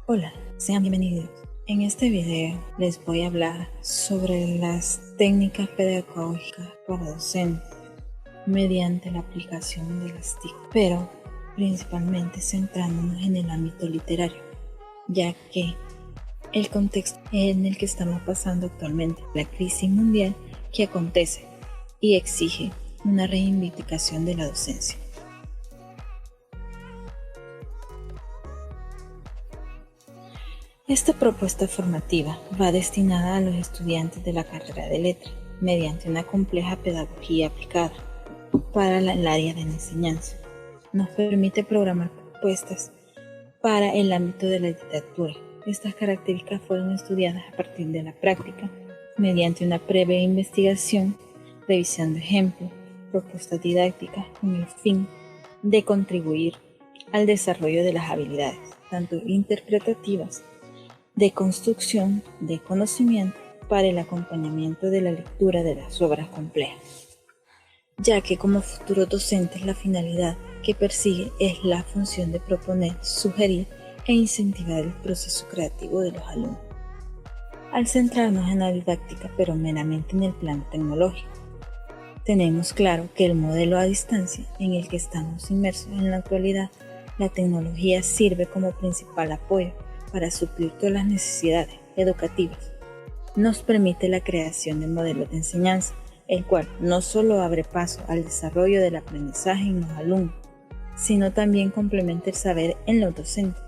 Hola, sean bienvenidos. En este video les voy a hablar sobre las técnicas pedagógicas para docentes mediante la aplicación de las TIC, pero principalmente centrándonos en el ámbito literario, ya que el contexto en el que estamos pasando actualmente, la crisis mundial que acontece y exige una reivindicación de la docencia. Esta propuesta formativa va destinada a los estudiantes de la carrera de letras mediante una compleja pedagogía aplicada para el área de enseñanza. Nos permite programar propuestas para el ámbito de la literatura. Estas características fueron estudiadas a partir de la práctica mediante una previa investigación, revisando ejemplos, propuestas didácticas con el fin de contribuir al desarrollo de las habilidades, tanto interpretativas, de construcción de conocimiento para el acompañamiento de la lectura de las obras complejas, ya que como futuros docentes la finalidad que persigue es la función de proponer, sugerir e incentivar el proceso creativo de los alumnos. Al centrarnos en la didáctica, pero meramente en el plano tecnológico, tenemos claro que el modelo a distancia en el que estamos inmersos en la actualidad, la tecnología sirve como principal apoyo para suplir todas las necesidades educativas. Nos permite la creación de modelos de enseñanza, el cual no solo abre paso al desarrollo del aprendizaje en los alumnos, sino también complementa el saber en los docentes.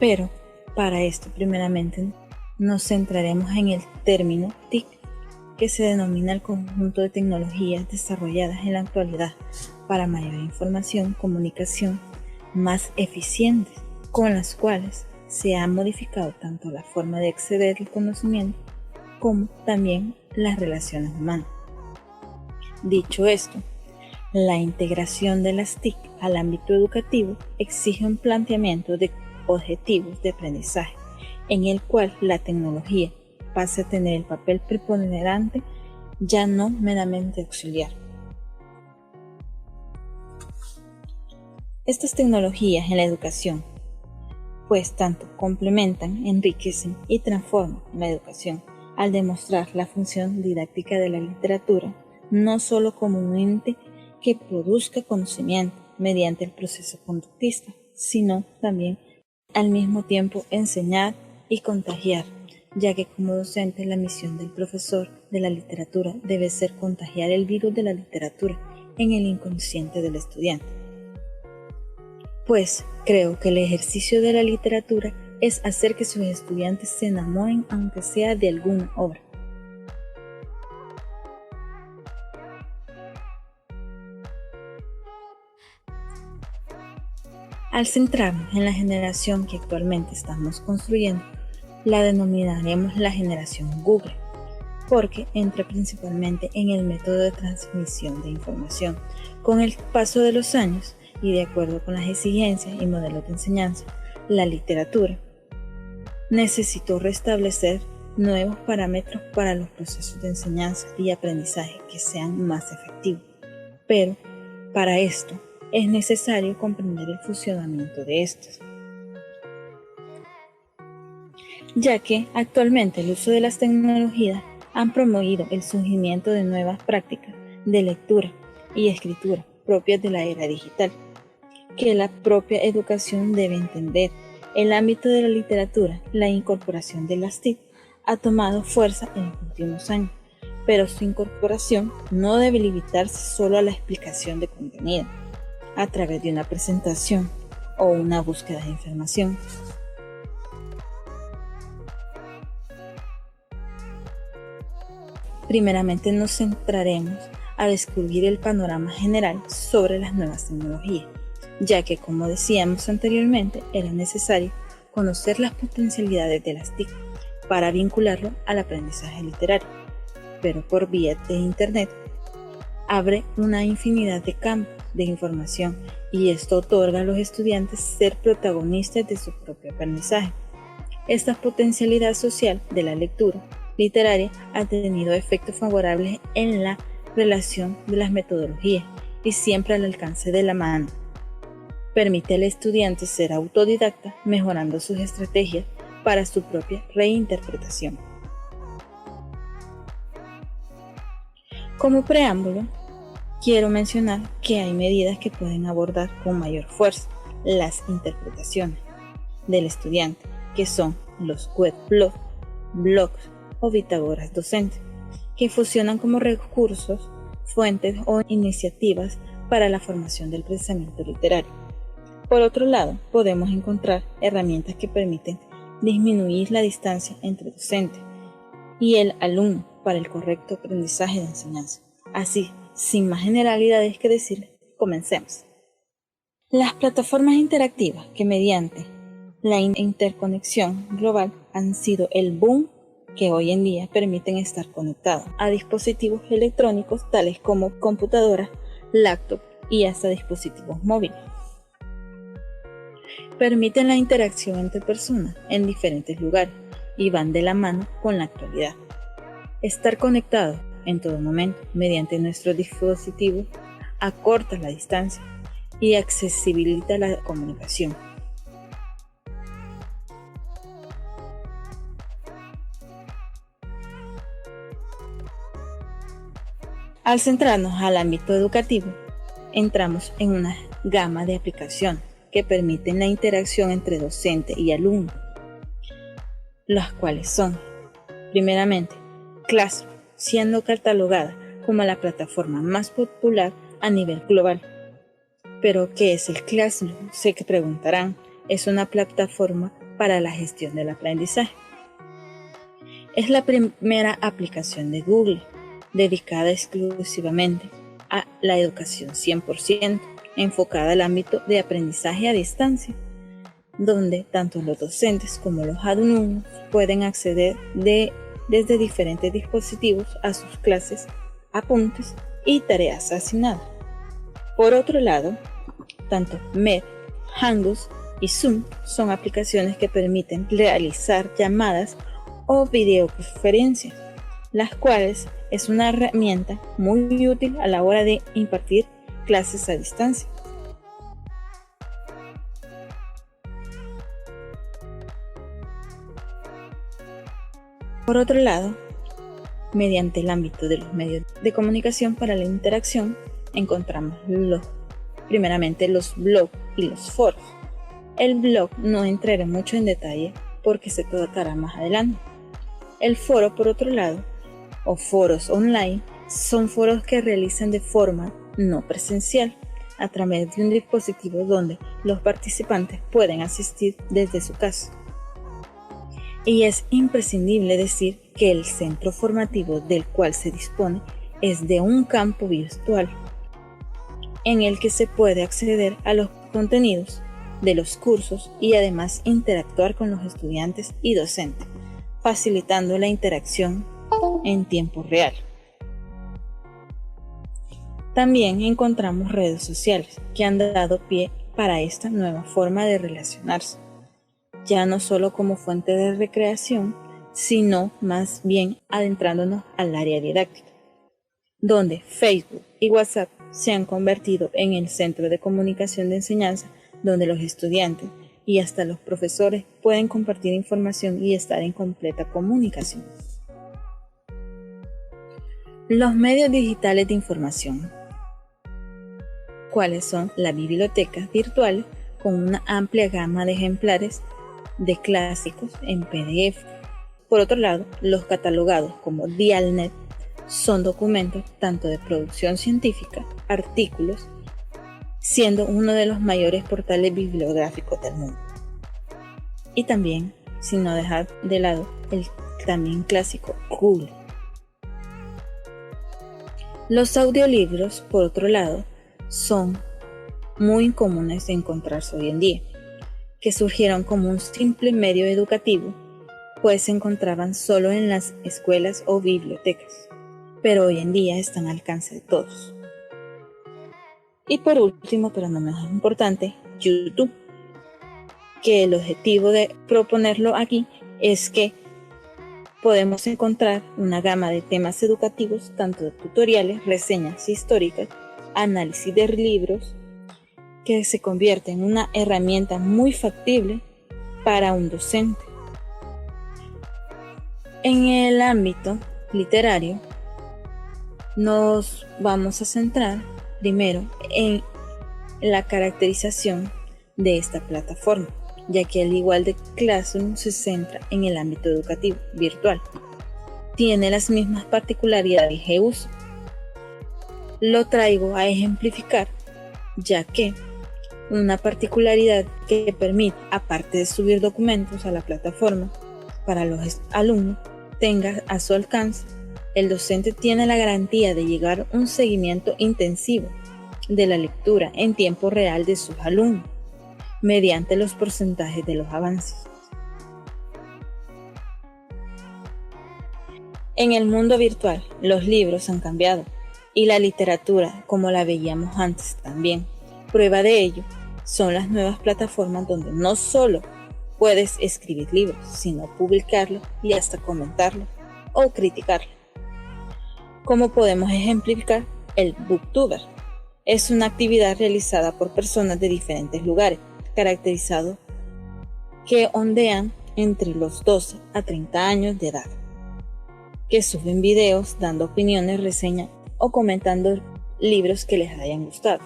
Pero para esto, primeramente, nos centraremos en el término TIC, que se denomina el conjunto de tecnologías desarrolladas en la actualidad para mayor información, comunicación, más eficientes, con las cuales se ha modificado tanto la forma de acceder al conocimiento como también las relaciones humanas. Dicho esto, la integración de las TIC al ámbito educativo exige un planteamiento de objetivos de aprendizaje, en el cual la tecnología pasa a tener el papel preponderante, ya no meramente auxiliar. Estas tecnologías en la educación, pues tanto complementan, enriquecen y transforman la educación al demostrar la función didáctica de la literatura, no solo como un ente que produzca conocimiento mediante el proceso conductista, sino también al mismo tiempo enseñar y contagiar, ya que como docente la misión del profesor de la literatura debe ser contagiar el virus de la literatura en el inconsciente del estudiante. Pues creo que el ejercicio de la literatura es hacer que sus estudiantes se enamoren aunque sea de alguna obra. Al centrarnos en la generación que actualmente estamos construyendo, la denominaremos la generación Google, porque entra principalmente en el método de transmisión de información. Con el paso de los años, y de acuerdo con las exigencias y modelos de enseñanza, la literatura necesitó restablecer nuevos parámetros para los procesos de enseñanza y aprendizaje que sean más efectivos. Pero para esto es necesario comprender el funcionamiento de estos, ya que actualmente el uso de las tecnologías han promovido el surgimiento de nuevas prácticas de lectura y escritura propias de la era digital, que la propia educación debe entender. El ámbito de la literatura, la incorporación de las TIC ha tomado fuerza en los últimos años, pero su incorporación no debe limitarse solo a la explicación de contenido a través de una presentación o una búsqueda de información. Primeramente nos centraremos a descubrir el panorama general sobre las nuevas tecnologías, ya que, como decíamos anteriormente, era necesario conocer las potencialidades de las TIC para vincularlo al aprendizaje literario, pero por vía de Internet abre una infinidad de campos de información y esto otorga a los estudiantes ser protagonistas de su propio aprendizaje. Esta potencialidad social de la lectura literaria ha tenido efectos favorables en la relación de las metodologías y siempre al alcance de la mano. Permite al estudiante ser autodidacta, mejorando sus estrategias para su propia reinterpretación. Como preámbulo, quiero mencionar que hay medidas que pueden abordar con mayor fuerza las interpretaciones del estudiante, que son los webblogs, blogs o bitácoras docentes, que funcionan como recursos, fuentes o iniciativas para la formación del pensamiento literario. Por otro lado, podemos encontrar herramientas que permiten disminuir la distancia entre docente y el alumno para el correcto aprendizaje de enseñanza. Así, sin más generalidades que decir, comencemos. Las plataformas interactivas que mediante la interconexión global han sido el boom que hoy en día permiten estar conectados a dispositivos electrónicos tales como computadoras, laptops y hasta dispositivos móviles. Permiten la interacción entre personas en diferentes lugares y van de la mano con la actualidad. Estar conectado en todo momento mediante nuestro dispositivo acorta la distancia y accesibilita la comunicación. Al centrarnos al ámbito educativo, entramos en una gama de aplicaciones que permiten la interacción entre docente y alumno, las cuales son, primeramente, Classroom, siendo catalogada como la plataforma más popular a nivel global. ¿Pero qué es el Classroom? Se preguntarán. Es una plataforma para la gestión del aprendizaje. Es la primera aplicación de Google dedicada exclusivamente a la educación 100%, enfocada al ámbito de aprendizaje a distancia, donde tanto los docentes como los alumnos pueden acceder desde diferentes dispositivos a sus clases, apuntes y tareas asignadas. Por otro lado, tanto Meet, Hangouts y Zoom son aplicaciones que permiten realizar llamadas o videoconferencias, las cuales es una herramienta muy útil a la hora de impartir clases a distancia. Por otro lado, mediante el ámbito de los medios de comunicación para la interacción, encontramos primeramente los blogs y los foros. El blog no entraré mucho en detalle porque se tratará más adelante. El foro, por otro lado, o foros online, son foros que realizan de forma no presencial a través de un dispositivo donde los participantes pueden asistir desde su casa. Y es imprescindible decir que el centro formativo del cual se dispone es de un campo virtual en el que se puede acceder a los contenidos de los cursos y además interactuar con los estudiantes y docentes, facilitando la interacción en tiempo real. También encontramos redes sociales que han dado pie para esta nueva forma de relacionarse, ya no solo como fuente de recreación, sino más bien adentrándonos al área didáctica, donde Facebook y WhatsApp se han convertido en el centro de comunicación de enseñanza, donde los estudiantes y hasta los profesores pueden compartir información y estar en completa comunicación. Los medios digitales de información, cuáles son las bibliotecas virtuales con una amplia gama de ejemplares de clásicos en PDF. Por otro lado, los catalogados como Dialnet son documentos tanto de producción científica, artículos, siendo uno de los mayores portales bibliográficos del mundo. Y también, sin no dejar de lado, el también clásico Google. Los audiolibros, por otro lado, son muy comunes de encontrarse hoy en día, que surgieron como un simple medio educativo, pues se encontraban solo en las escuelas o bibliotecas, pero hoy en día están al alcance de todos. Y por último, pero no menos importante, YouTube, que el objetivo de proponerlo aquí es que podemos encontrar una gama de temas educativos, tanto de tutoriales, reseñas históricas, análisis de libros, que se convierte en una herramienta muy factible para un docente. En el ámbito literario, nos vamos a centrar primero en la caracterización de esta plataforma, ya que al igual de Classroom se centra en el ámbito educativo virtual. Tiene las mismas particularidades de uso. Lo traigo a ejemplificar, ya que una particularidad que permite, aparte de subir documentos a la plataforma para los alumnos, tenga a su alcance, el docente tiene la garantía de llevar un seguimiento intensivo de la lectura en tiempo real de sus alumnos, mediante los porcentajes de los avances. En el mundo virtual, los libros han cambiado y la literatura, como la veíamos antes también. Prueba de ello son las nuevas plataformas donde no solo puedes escribir libros, sino publicarlos y hasta comentarlos o criticarlos. Como podemos ejemplificar, el Booktuber es una actividad realizada por personas de diferentes lugares, caracterizado que ondean entre los 12 a 30 años de edad, que suben videos dando opiniones, reseñas o comentando libros que les hayan gustado,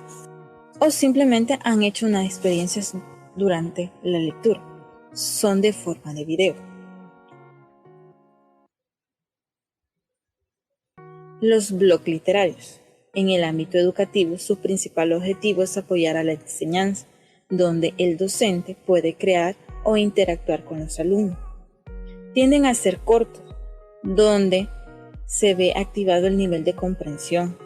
o simplemente han hecho unas experiencias durante la lectura. Son de forma de video. Los blogs literarios. En el ámbito educativo, su principal objetivo es apoyar a la enseñanza, donde el docente puede crear o interactuar con los alumnos. Tienden a ser cortos, donde se ve activado el nivel de comprensión.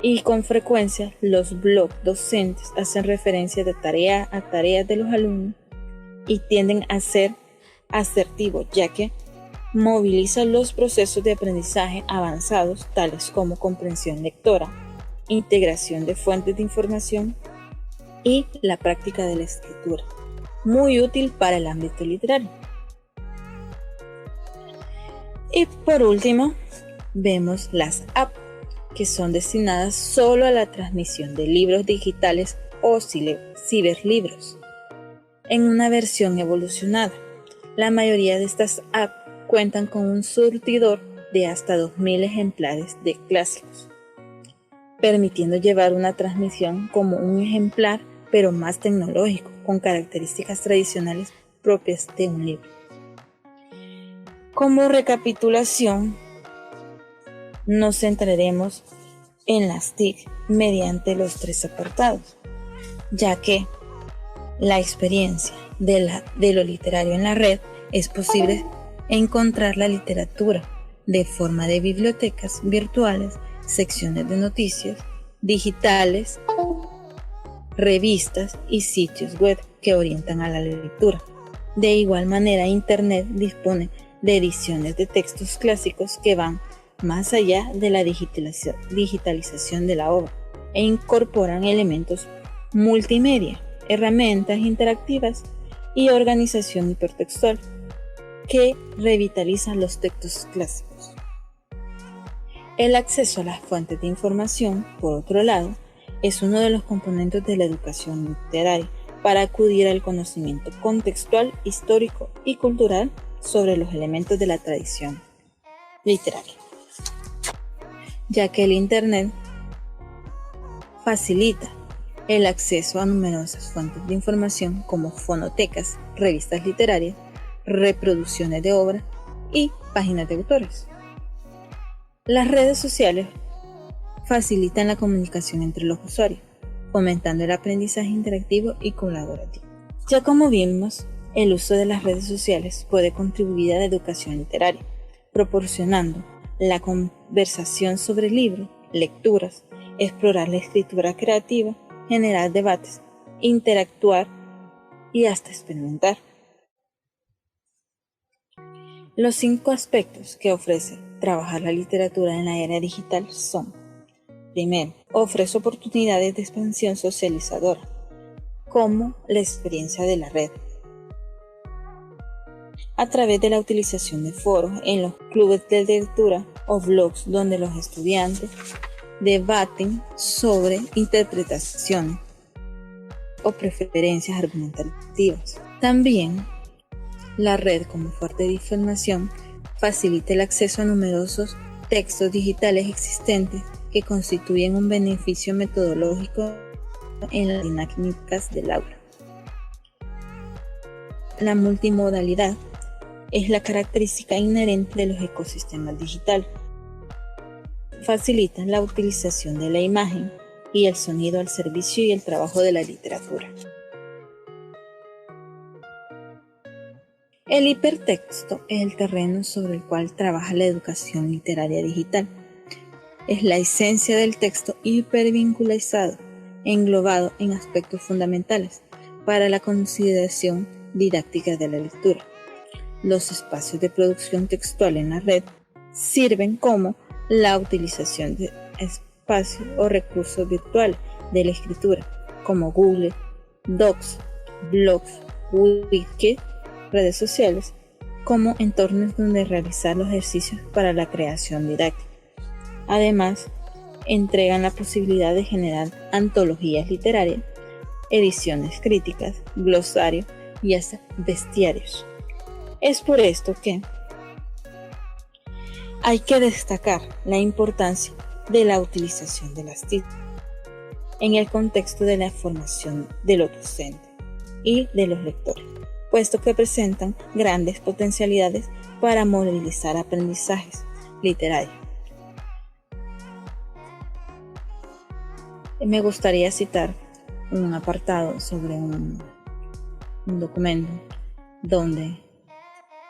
Y con frecuencia, los blogs docentes hacen referencia a tareas de los alumnos y tienden a ser asertivos, ya que movilizan los procesos de aprendizaje avanzados, tales como comprensión lectora, integración de fuentes de información y la práctica de la escritura, muy útil para el ámbito literario. Y por último, vemos las apps, que son destinadas solo a la transmisión de libros digitales o ciberlibros. En una versión evolucionada, la mayoría de estas apps cuentan con un surtidor de hasta 2000 ejemplares de clásicos, permitiendo llevar una transmisión como un ejemplar, pero más tecnológico, con características tradicionales propias de un libro. Como recapitulación, nos centraremos en las TIC mediante los 3 apartados, ya que la experiencia de lo literario en la red es posible encontrar la literatura de forma de bibliotecas virtuales, secciones de noticias digitales, revistas y sitios web que orientan a la lectura. De igual manera, Internet dispone de ediciones de textos clásicos que van más allá de la digitalización de la obra e incorporan elementos multimedia, herramientas interactivas y organización hipertextual que revitalizan los textos clásicos. El acceso a las fuentes de información, por otro lado, es uno de los componentes de la educación literaria para acudir al conocimiento contextual, histórico y cultural sobre los elementos de la tradición literaria, ya que el Internet facilita el acceso a numerosas fuentes de información como fonotecas, revistas literarias, reproducciones de obras y páginas de autores. Las redes sociales facilitan la comunicación entre los usuarios, fomentando el aprendizaje interactivo y colaborativo. Ya como vimos, el uso de las redes sociales puede contribuir a la educación literaria, proporcionando la conversación sobre libros, lecturas, explorar la escritura creativa, generar debates, interactuar y hasta experimentar. Los 5 aspectos que ofrece trabajar la literatura en la era digital son: primero, ofrece oportunidades de expansión socializadora, como la experiencia de la red, a través de la utilización de foros en los clubes de lectura o blogs donde los estudiantes debaten sobre interpretaciones o preferencias argumentativas. También, la red como fuente de información facilita el acceso a numerosos textos digitales existentes que constituyen un beneficio metodológico en las dinámicas del aula. La multimodalidad es la característica inherente de los ecosistemas digitales. Facilitan la utilización de la imagen y el sonido al servicio y el trabajo de la literatura. El hipertexto es el terreno sobre el cual trabaja la educación literaria digital. Es la esencia del texto hipervinculizado, englobado en aspectos fundamentales para la consideración didáctica de la lectura. Los espacios de producción textual en la red sirven como la utilización de espacios o recursos virtuales de la escritura, como Google Docs, blogs, wikis, redes sociales, como entornos donde realizar los ejercicios para la creación didáctica. Además, entregan la posibilidad de generar antologías literarias, ediciones críticas, glosarios y hasta bestiarios. Es por esto que hay que destacar la importancia de la utilización de las TIC en el contexto de la formación de los docentes y de los lectores, puesto que presentan grandes potencialidades para modelizar aprendizajes literarios. Me gustaría citar un apartado sobre un documento donde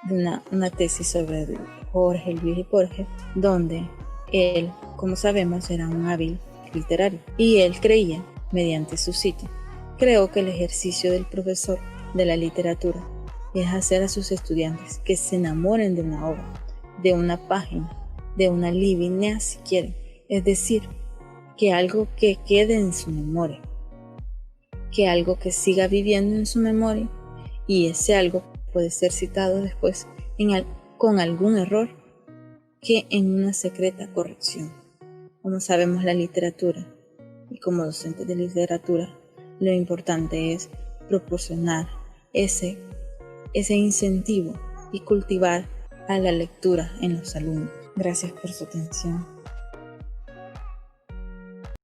una tesis sobre Jorge Luis Borges, donde él, como sabemos, era un hábil literario y él creía, mediante su sitio, creo que el ejercicio del profesor de la literatura es hacer a sus estudiantes que se enamoren de una obra, de una página, de una línea si quieren, es decir, que algo que quede en su memoria, que algo que siga viviendo en su memoria, y ese algo puede ser citado después con algún error que en una secreta corrección. Como sabemos, la literatura, y como docentes de literatura, lo importante es proporcionar ese incentivo y cultivar a la lectura en los alumnos. Gracias por su atención.